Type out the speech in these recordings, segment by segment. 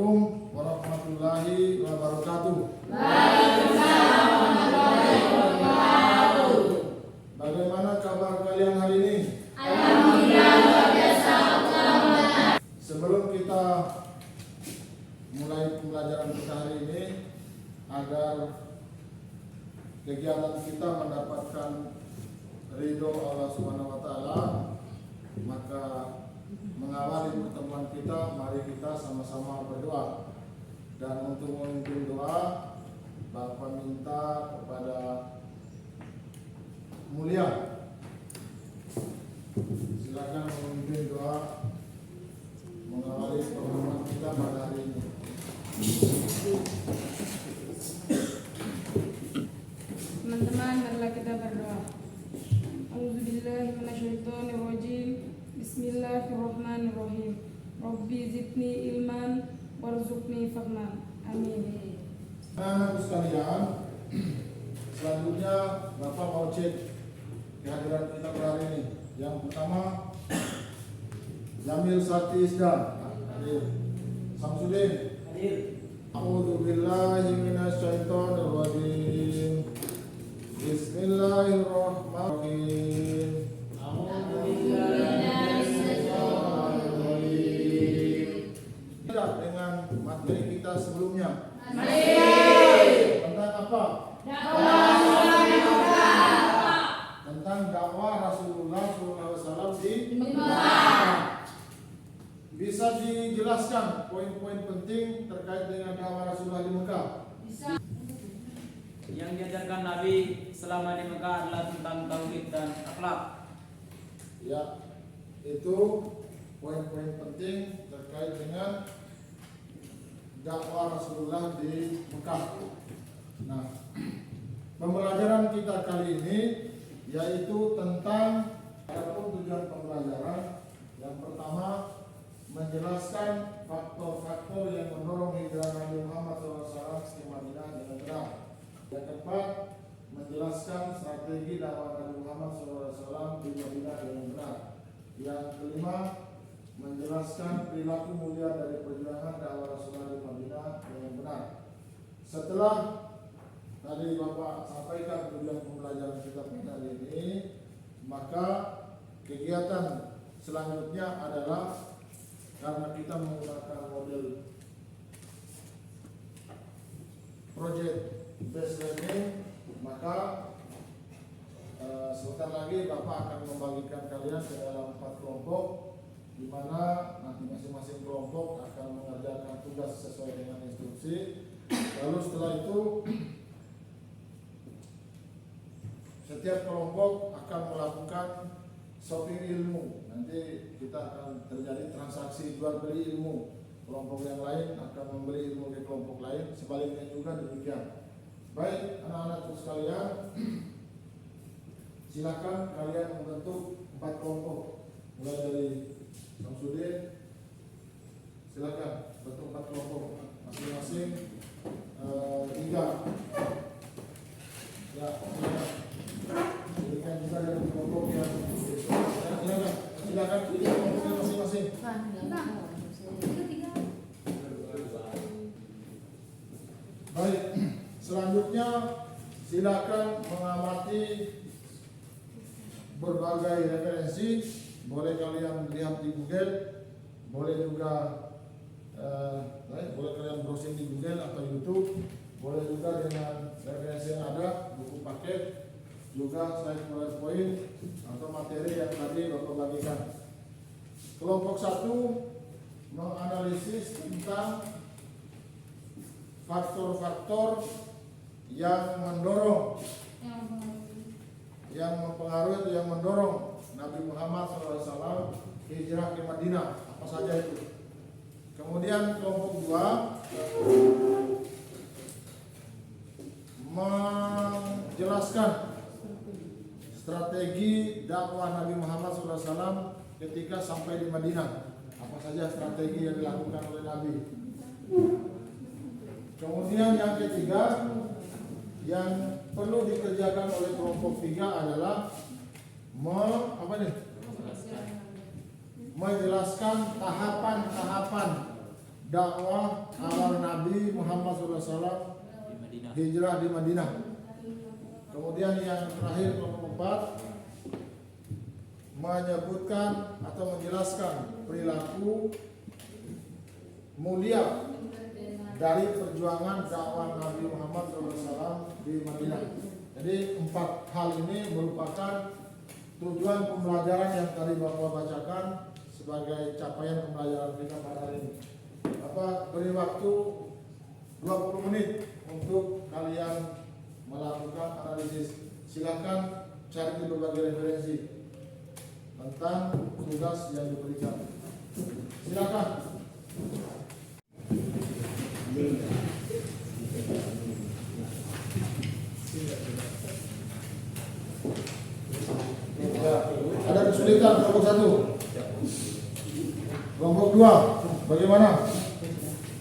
Assalamualaikum warahmatullahi wabarakatuh. Waalaikumsalam warahmatullahi wabarakatuh. Bagaimana kabar kalian hari ini? Alhamdulillah luar biasa. Sebelum kita mulai pembelajaran kita hari ini, agar kegiatan kita mendapatkan ridho Allah Subhanahu wa taala, maka mengawali pertemuan kita, mari kita sama-sama berdoa. Dan untuk memimpin doa, Bapak minta kepada Mulia, silakan memimpin doa mengawali pertemuan kita pada hari ini. Teman-teman, marilah kita berdoa. A'udzubillahi minasyaitonirrajim. Bismillahirrahmanirrahim. Rabbi zidni ilman warzuqni fahman. Amin. Anak sekalian, selanjutnya Bapak mau cek kehadiran kita pada hari ini. Yang pertama, Jamil Sati Isdan hadir. Samsudin hadir. A'udzubillahi minasyaitonirrajim. Bismillahirrahmanirrahim. Tidak dengan materi kita sebelumnya. Tentang apa? Tentang dakwah Rasulullah SAW di Mekah. Bisa dijelaskan poin-poin penting terkait dengan dakwah Rasulullah di Mekah? Yang diajarkan Nabi selama di Mekah adalah tentang tauhid dan akhlak. Ya, itu poin-poin penting terkait dengan dakwah Rasulullah di Mekah. Nah, pembelajaran kita kali ini yaitu tentang adapun tujuan pembelajaran. Yang pertama, menjelaskan faktor-faktor yang mendorong hijrah Nabi Muhammad SAW ke Madinah dengan benar. Yang keempat, menjelaskan strategi dakwah Nabi Muhammad SAW di Madinah dengan benar. Yang kelima, menjelaskan perilaku mulia dari perjuangan dakwah Rasulullah di Madinah dengan benar. Setelah tadi Bapak sampaikan tujuan pembelajaran kita pada hari ini, maka kegiatan selanjutnya adalah karena kita menggunakan model project based learning, maka sebentar lagi Bapak akan membagikan kalian ke dalam 4 kelompok, di mana nanti masing-masing kelompok akan mengerjakan tugas sesuai dengan instruksi. Lalu setelah itu setiap kelompok akan melakukan shopping ilmu. Nanti kita akan terjadi transaksi jual beli ilmu. Kelompok yang lain akan memberi ilmu ke kelompok lain, sebaliknya juga demikian. Baik anak-anakku sekalian, silakan kalian membentuk 4 kelompok. Mulai dari Samsudin, silakan bentuk 4 kelompok, masing-masing 3. Ya, silakan. Berikan juga dari kelompok yang silakan pilih kelompoknya masing-masing. Baik, selanjutnya silakan mengamati berbagai referensi. Boleh kalian lihat di Google, boleh juga boleh kalian browsing di Google atau YouTube, boleh juga dengan referensi yang ada, buku paket, juga slide PowerPoint atau materi yang tadi Bapak bagikan. Kelompok 1 menganalisis tentang faktor-faktor yang mendorong, yang mempengaruhi atau yang mendorong Nabi Muhammad SAW hijrah ke Madinah. Apa saja itu? Kemudian kelompok 2 menjelaskan strategi dakwah Nabi Muhammad SAW ketika sampai di Madinah. Apa saja strategi yang dilakukan oleh Nabi. Kemudian yang ketiga yang perlu dikerjakan oleh kelompok 3 adalah menjelaskan tahapan-tahapan dakwah awal Nabi Muhammad SAW Di Madinah. hijrah di Madinah. Kemudian yang terakhir kelompok 4 menyebutkan atau menjelaskan perilaku mulia dari perjuangan dakwah Nabi Muhammad SAW di Madinah. Jadi 4 hal ini merupakan tujuan pembelajaran yang tadi Bapak bacakan sebagai capaian pembelajaran kita pada hari ini. Bapak beri waktu 20 menit untuk kalian melakukan analisis. Silakan cari di berbagai referensi tentang tugas yang diberikan. Silakan. Ya, ada kesulitan kelompok 1. Kelompok 2 bagaimana?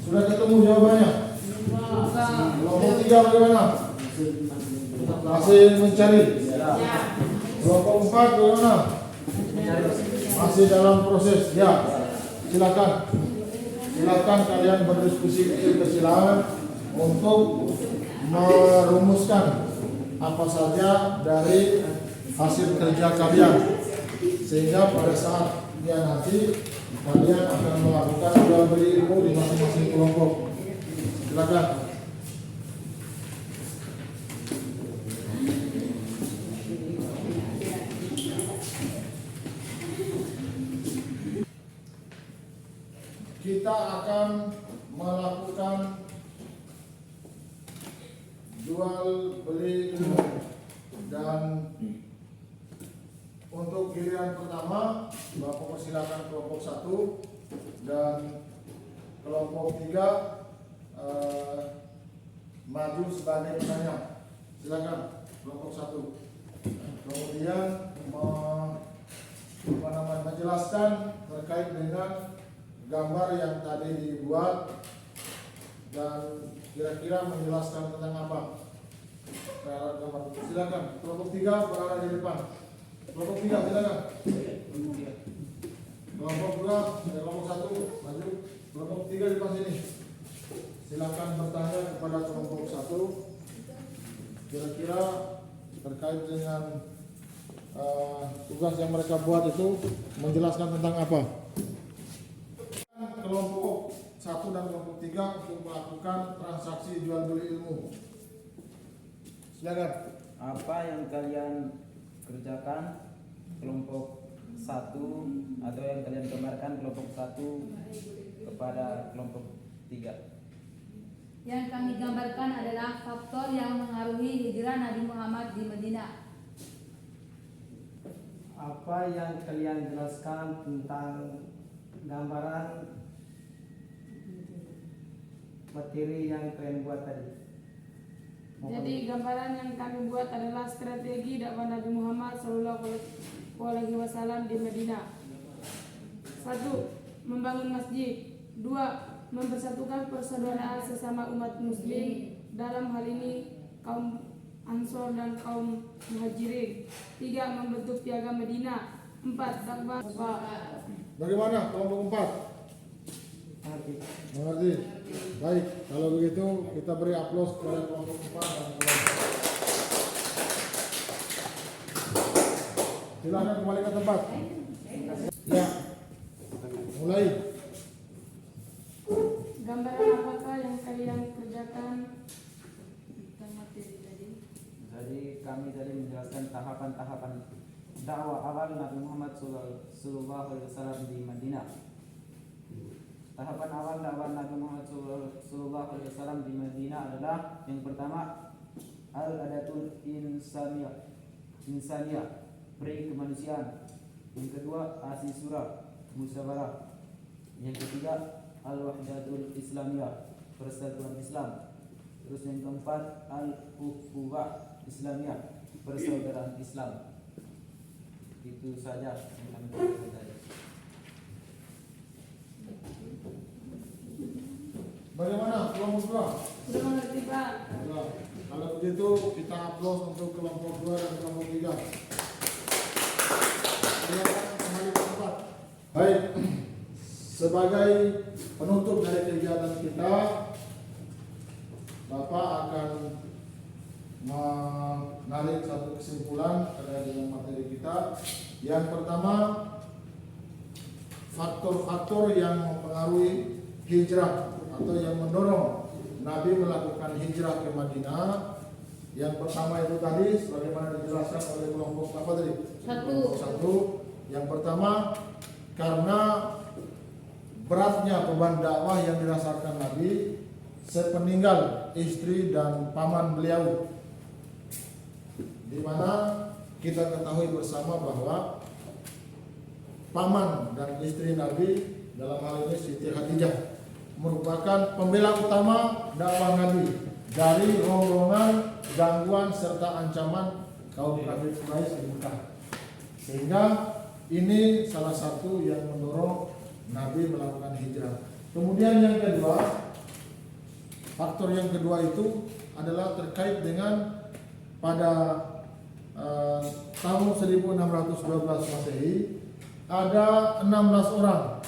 Sudah ketemu jawabannya? Kelompok 3 bagaimana? Masih mencari. Kelompok 4 bagaimana? Masih dalam proses. Ya, silakan. Silakan kalian berdiskusi kecil-kecilan untuk merumuskan apa saja dari hasil kerja kalian, sehingga pada saatnya nanti kalian akan melakukan jual beli ilmu di masing-masing kelompok. Silakan. Kita akan melakukan jual beli ilmu, dan untuk giliran pertama Bapak persilakan kelompok 1 dan kelompok 3 maju sebagai penanya. Silakan kelompok 1. Kemudian menjelaskan terkait dengan gambar yang tadi dibuat dan kira-kira menjelaskan tentang apa. Silakan kelompok 3 berada di depan. Kelompok 3 silakan. Kelompok 2 dan kelompok 1 maju. Kelompok 3 di depan sini. Silakan bertanya kepada kelompok 1 kira-kira terkait dengan tugas yang mereka buat itu menjelaskan tentang apa. Kelompok 1 dan kelompok 3 untuk melakukan transaksi jual beli ilmu. Silakan. Apa yang kalian kerjakan kelompok 1 atau yang kalian gambarkan kelompok 1 kepada kelompok 3? Yang kami gambarkan adalah faktor yang mengaruhi hijrah Nabi Muhammad di Madinah. Apa yang kalian jelaskan tentang gambaran materi yang kalian buat tadi? Jadi gambaran yang kami buat adalah strategi dakwah Nabi Muhammad SAW di Madinah. 1. Membangun masjid. 2. Mempersatukan persaudaraan sesama umat muslim, dalam hal ini kaum Ansor dan kaum Muhajirin. 3. Membentuk piagam Madinah. 4. Dakwah. Bagaimana kelompok 4? Mengerti? Baik, kalau begitu kita beri aplaus kepada kelompok 4 dan kelompok. Silakan kembali ke tempat. Ya, mulai. Gambaran apakah yang kalian kerjakan tentang materi tadi? Jadi kami tadi menjelaskan tahapan-tahapan dakwah awal Nabi Muhammad SAW di Madinah. Tahapan awal dakwah Nabi Muhammad SAW di Madinah adalah yang pertama al-adatul insaniyah, peri kemanusiaan. Yang kedua asisura, musyawarah. Yang ketiga al-wahdatul islamiyah, persatuan Islam. Terus yang keempat al-ukhuwah islamiyah, persaudaraan Islam. Itu saja yang kami katakan tadi. Bagaimana kelompok 2? Sudah mengerti Pak? Ya, kalau begitu kita aplaus untuk kelompok 2 dan kelompok 3. Silakan kembali ke tempat. Baik, sebagai penutup dari kegiatan kita, Bapak akan menarik satu kesimpulan terkait dengan materi kita. Yang pertama, faktor-faktor yang mempengaruhi hijrah atau yang mendorong Nabi melakukan hijrah ke Madinah. Yang pertama itu tadi sebagaimana dijelaskan oleh kelompok apa tadi? Kelompok satu. Yang pertama, karena beratnya beban dakwah yang dirasakan Nabi sepeninggal istri dan paman beliau, di mana kita ketahui bersama bahwa paman dan istri Nabi, dalam hal ini Siti Khadijah, merupakan pembela utama dakwah Nabi dari rombongan, gangguan serta ancaman kaum kafir Quraisy di Mekah. Sehingga ini salah satu yang mendorong Nabi melakukan hijrah. Kemudian yang kedua, faktor yang kedua itu adalah terkait dengan pada tahun 1612 Masehi ada 16 orang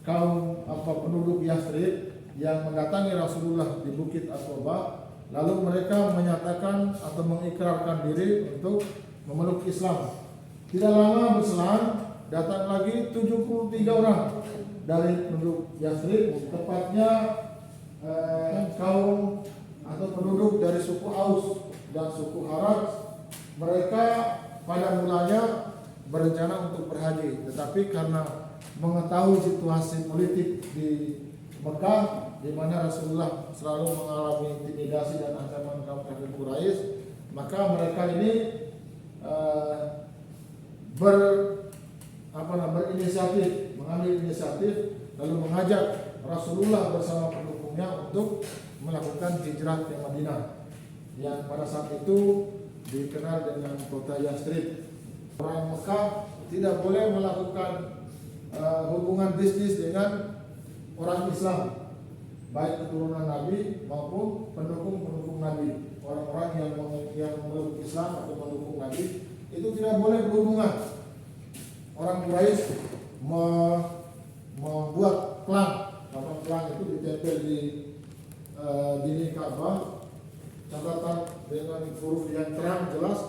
kaum penduduk Yathrib yang mendatangi Rasulullah di Bukit Aqabah, lalu mereka menyatakan atau mengikrarkan diri untuk memeluk Islam. Tidak lama berselang, datang lagi 73 orang dari penduduk Yathrib, tepatnya kaum atau penduduk dari suku Aus dan suku Haraj. Mereka pada mulanya berencana untuk berhaji, tetapi karena mengetahui situasi politik di Mekah, di mana Rasulullah selalu mengalami intimidasi dan ancaman kaum kafir Quraisy, maka mereka ini berinisiatif, mengambil inisiatif, lalu mengajak Rasulullah bersama pendukungnya untuk melakukan hijrah ke Madinah, yang pada saat itu dikenal dengan kota Yathrib. Orang Mekah tidak boleh melakukan hubungan bisnis dengan orang Islam, baik keturunan Nabi maupun pendukung-pendukung Nabi. Orang-orang yang memeluk Islam atau mendukung Nabi itu tidak boleh berhubungan. Orang Quraisy membuat pelang, pelang itu ditempel di dinding Ka'bah, catatan dengan huruf yang terang jelas,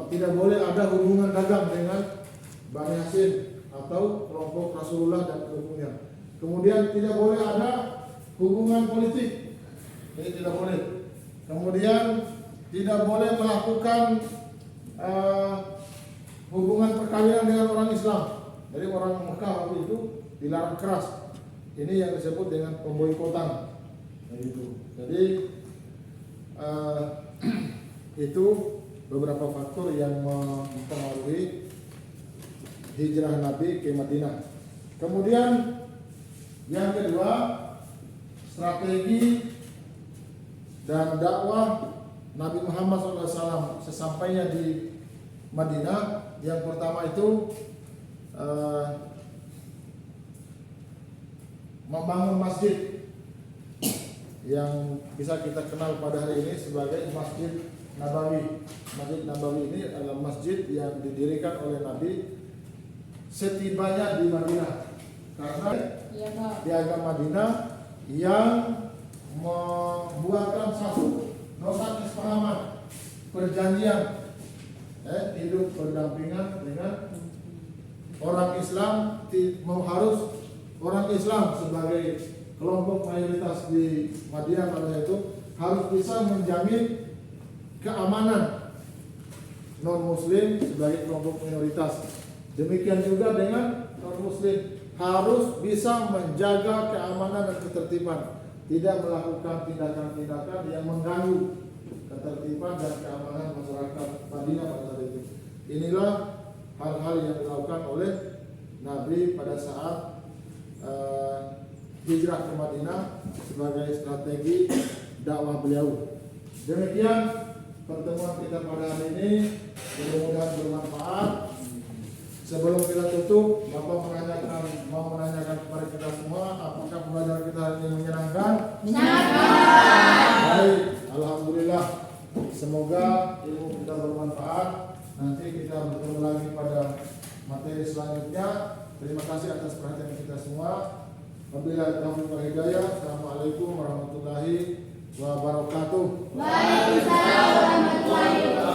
tidak boleh ada hubungan dagang dengan Bani Hashim atau kelompok Rasulullah dan pendukungnya. Kemudian tidak boleh ada hubungan politik, ini tidak boleh. Kemudian tidak boleh melakukan hubungan perkawinan dengan orang Islam. Jadi orang Mekah waktu itu dilarang keras. Ini yang disebut dengan pemboikotan. Jadi itu beberapa faktor yang mempengaruhi hijrah Nabi ke Madinah. Kemudian yang kedua, strategi dan dakwah Nabi Muhammad SAW sesampainya di Madinah. Yang pertama itu membangun masjid yang bisa kita kenal pada hari ini sebagai Masjid Nabawi. Masjid Nabawi ini adalah masjid yang didirikan oleh Nabi setibanya di Madinah, karena piagam Madinah yang membuatkan satu nota kesepahaman perjanjian hidup berdampingan dengan orang Islam. Harus orang Islam sebagai kelompok mayoritas di Madinah pada itu harus bisa menjamin keamanan non-muslim sebagai kelompok minoritas. Demikian juga dengan non-muslim harus bisa menjaga keamanan dan ketertiban, tidak melakukan tindakan-tindakan yang mengganggu ketertiban dan keamanan masyarakat Madinah pada saat itu. Inilah hal-hal yang dilakukan oleh Nabi pada saat hijrah ke Madinah sebagai strategi dakwah beliau. Demikian pertemuan kita pada hari ini, mudah-mudahan bermanfaat. Sebelum kita tutup, Bapak mau menanyakan kepada kita semua, apakah pembelajaran kita hari ini menyenangkan? Menyenangkan. Baik, alhamdulillah. Semoga ilmu kita bermanfaat. Nanti kita bertemu lagi pada materi selanjutnya. Terima kasih atas perhatian kita semua. Wabillahi taufiq wal hidayah. Assalamualaikum warahmatullahi wabarakatuh. Waalaikumsalam warahmatullahi wabarakatuh.